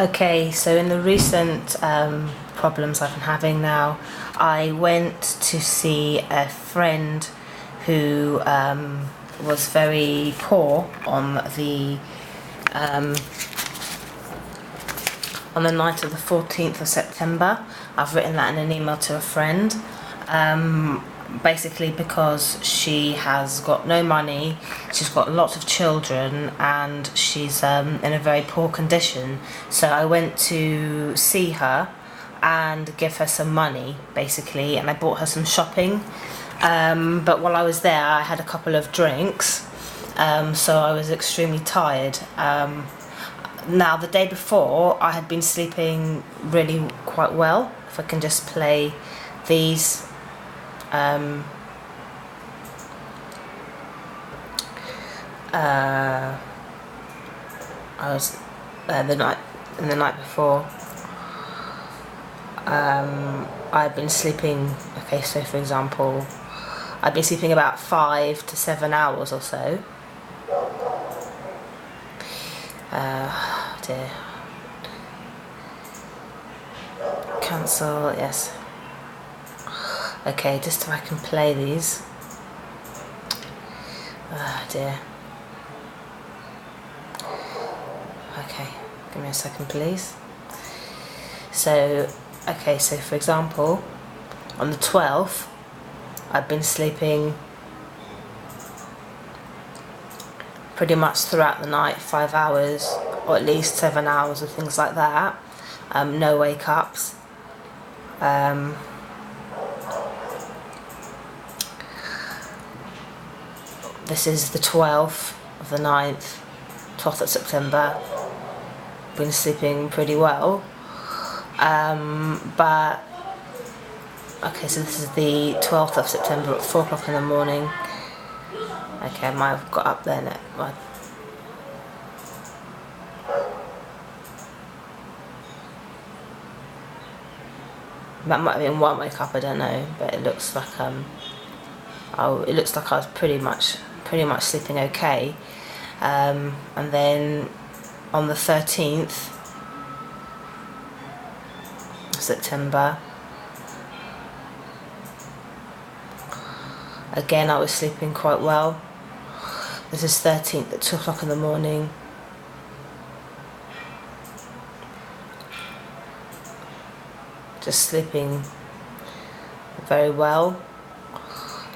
Okay, so in the recent problems I've been having now, I went to see a friend who was very poor um, on the night of the 14th of September. I've written that in an email to a friend. Basically because she has got no money, she's got lots of children, and she's in a very poor condition. So I went to see her and give her some money, basically, and I bought her some shopping. But while I was there, I had a couple of drinks, so I was extremely tired. Now, the day before, I had been sleeping really quite well. If I can just play these. Um, I was the night before. I'd been sleeping. Okay, so for example, I'd been sleeping about 5 to 7 hours or so. Dear. Cancel. Yes. Okay, just if I can play these. Oh dear. Okay, give me a second please. So, okay, so for example, on the 12th, I've been sleeping pretty much throughout the night, 5 hours, or at least 7 hours, or things like that. No wake-ups. This is the 12th of the 9th, 12th of September. Been sleeping pretty well. But, okay, so this is the 12th of September at 4 o'clock in the morning. Okay, I might have got up there now. That might have been one wake up, I don't know, but it looks like it looks like I was pretty much sleeping okay. And then on the 13th of September, again I was sleeping quite well. This is 13th at 2 o'clock in the morning. Just sleeping very well.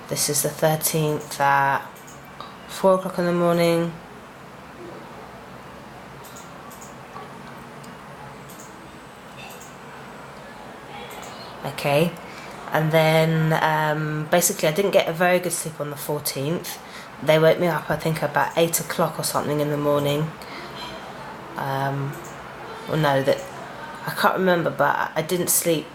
This is the 13th at 4 o'clock in the morning. Okay, and then basically I didn't get a very good sleep on the 14th. They woke me up, I think, about 8 o'clock or something in the morning. Well, no, that I can't remember, but I didn't sleep.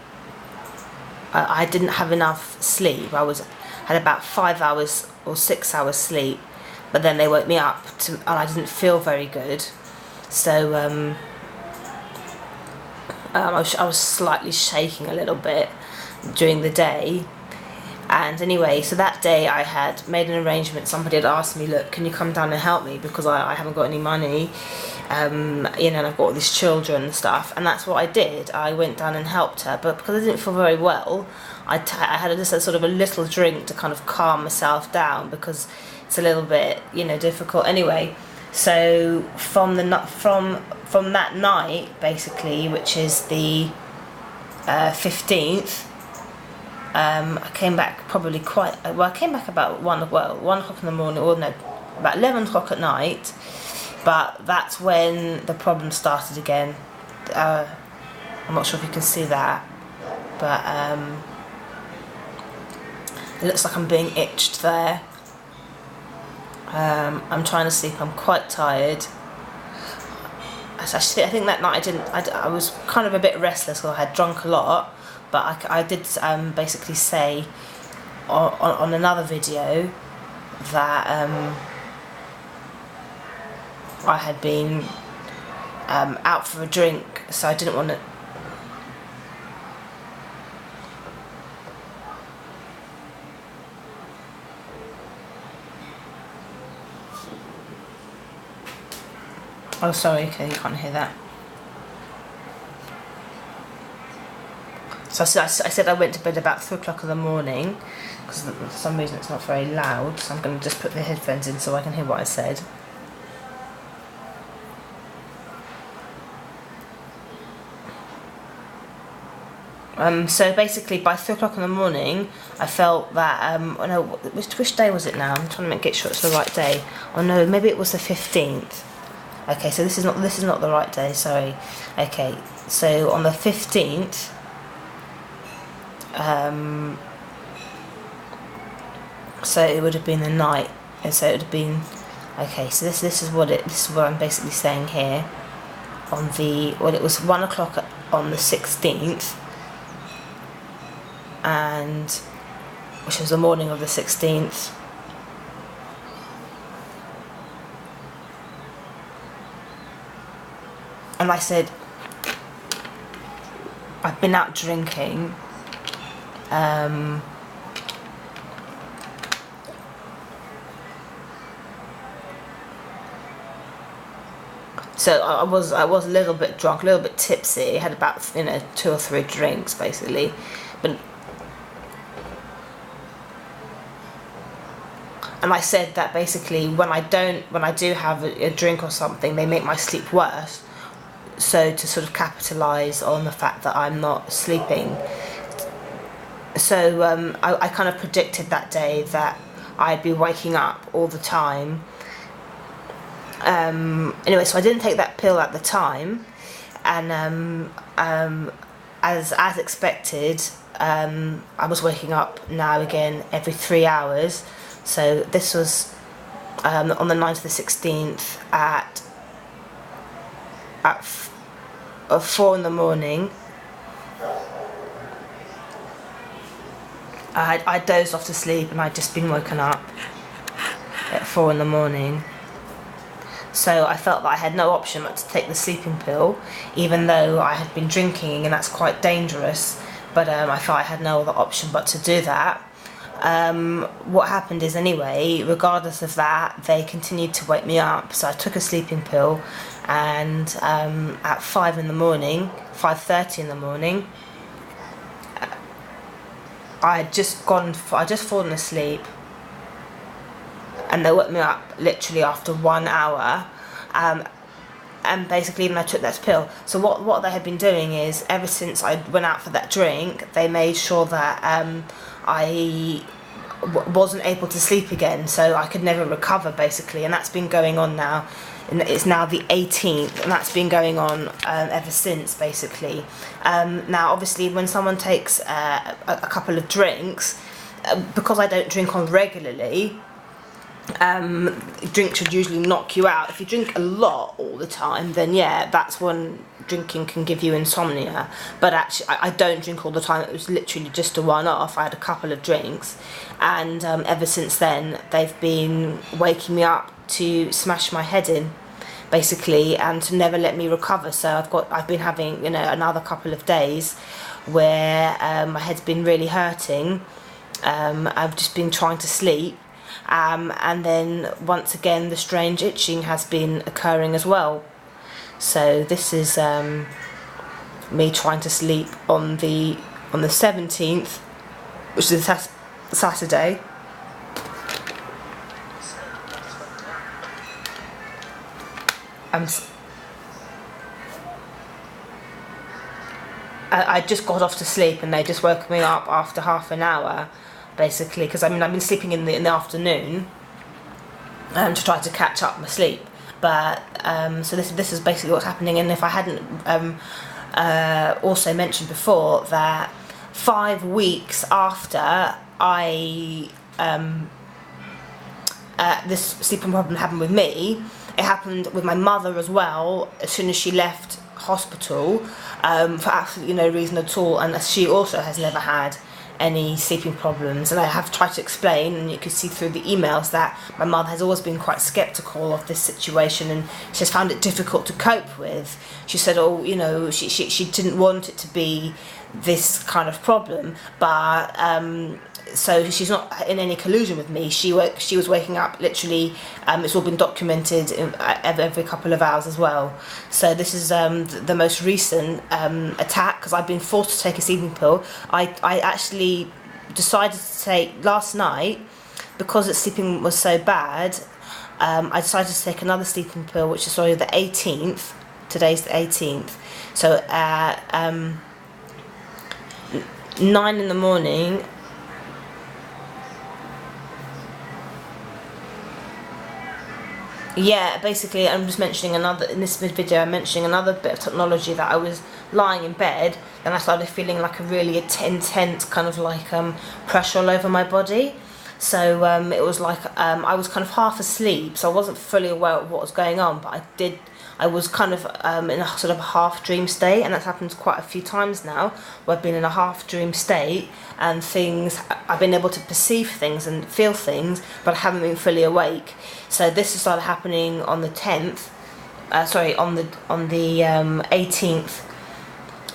I didn't have enough sleep. Had about 5 hours or 6 hours sleep, but then they woke me up and I didn't feel very good. So I was slightly shaking a little bit during the day. And anyway, so that day I had made an arrangement. Somebody had asked me, look, can you come down and help me, because I haven't got any money, and I've got all these children and stuff. And that's what I did. I went down and helped her, but because I didn't feel very well, I had just a sort of a little drink to kind of calm myself down, because it's a little bit difficult anyway. So from that night, basically, which is the 15th, I came back probably I came back about 1 o'clock in the morning, or no, about 11 o'clock at night. But that's when the problem started again. I'm not sure if you can see that, but it looks like I'm being itched there. I'm trying to sleep. I'm quite tired. I think that night I was kind of a bit restless because I had drunk a lot. But I did basically say on another video that I had been out for a drink, so I didn't want to. Oh, sorry, okay, you can't hear that. So I said I went to bed about 3 o'clock in the morning, because for some reason it's not very loud, so I'm going to just put the headphones in so I can hear what I said. So basically by 3 o'clock in the morning I felt that, oh no, which day was it now? I'm trying to get sure it's the right day. Oh no, maybe it was the 15th. Okay, so this is not the right day, sorry. Okay, so on the 15th, so it would have been the night, and so it would have been, okay, so this is what I'm basically saying here. On the, well, it was 1 o'clock on the 16th, and which was the morning of the 16th. And I said, I've been out drinking, so I was a little bit drunk, a little bit tipsy. I had about 2 or 3 drinks basically, but. And I said that basically when I do have a drink or something, they make my sleep worse. So to sort of capitalise on the fact that I'm not sleeping. So I kind of predicted that day that I'd be waking up all the time. Anyway, so I didn't take that pill at the time, and as expected, I was waking up now again every 3 hours. So this was on the 9th to the 16th at 4 in the morning. I dozed off to sleep and I'd just been woken up at 4 in the morning. So I felt that I had no option but to take the sleeping pill, even though I had been drinking, and that's quite dangerous. But I felt I had no other option but to do that. What happened is, anyway, regardless of that, they continued to wake me up. So I took a sleeping pill, and at 5 in the morning, 5:30 in the morning, I just fallen asleep, and they woke me up literally after 1 hour. And basically when I took that pill, so what they had been doing is, ever since I went out for that drink, they made sure that I wasn't able to sleep again, so I could never recover basically, and that's been going on now. And it's now the 18th, and that's been going on ever since basically. Now obviously when someone takes a couple of drinks, because I don't drink on regularly, drink should usually knock you out. If you drink a lot all the time, then yeah, that's when drinking can give you insomnia. But actually I don't drink all the time. It was literally just a one-off. I had a couple of drinks, and ever since then they've been waking me up to smash my head in basically, and to never let me recover. So I've been having another couple of days where my head's been really hurting. I've just been trying to sleep. And then once again the strange itching has been occurring as well. So this is me trying to sleep on the 17th, which is a Saturday. I just got off to sleep, and they just woke me up after half an hour. Basically, because I've been sleeping in the afternoon to try to catch up my sleep. But so this is basically what's happening. And if I hadn't also mentioned before that 5 weeks after this sleeping problem happened with me, it happened with my mother as well. As soon as she left hospital, for absolutely no reason at all, and she also has never had any sleeping problems. And I have tried to explain, and you can see through the emails, that my mother has always been quite sceptical of this situation, and she has found it difficult to cope with. She said, she didn't want it to be this kind of problem, but so she's not in any collusion with me. She was waking up literally. It's all been documented every couple of hours as well. So this is the most recent attack, because I've been forced to take a sleeping pill. I actually decided to take last night, because the sleeping was so bad. I decided to take another sleeping pill, which is the 18th. Today's the 18th. So at 9 in the morning. Yeah, basically I'm just mentioning in this video I'm mentioning another bit of technology, that I was lying in bed and I started feeling like a really intense kind of like pressure all over my body. So it was like I was kind of half asleep, so I wasn't fully aware of what was going on, but I was kind of in a sort of a half dream state, and that's happened quite a few times now, where I've been in a half dream state and I've been able to perceive things and feel things, but I haven't been fully awake. So this has started happening on the 10th, on the 18th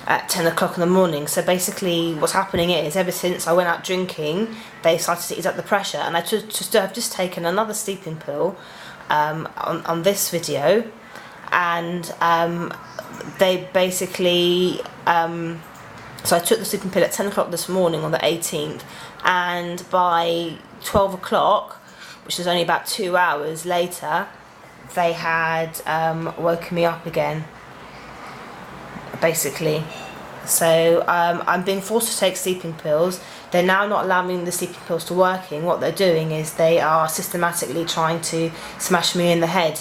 at 10 o'clock in the morning. So basically what's happening is, ever since I went out drinking, they started to ease up the pressure, and I've just taken another sleeping pill on this video, and they basically so I took the sleeping pill at 10 o'clock this morning on the 18th, and by 12 o'clock, which is only about 2 hours later, they had woken me up again, basically. So I'm being forced to take sleeping pills. They're now not allowing the sleeping pills to working. What they're doing is they are systematically trying to smash me in the head.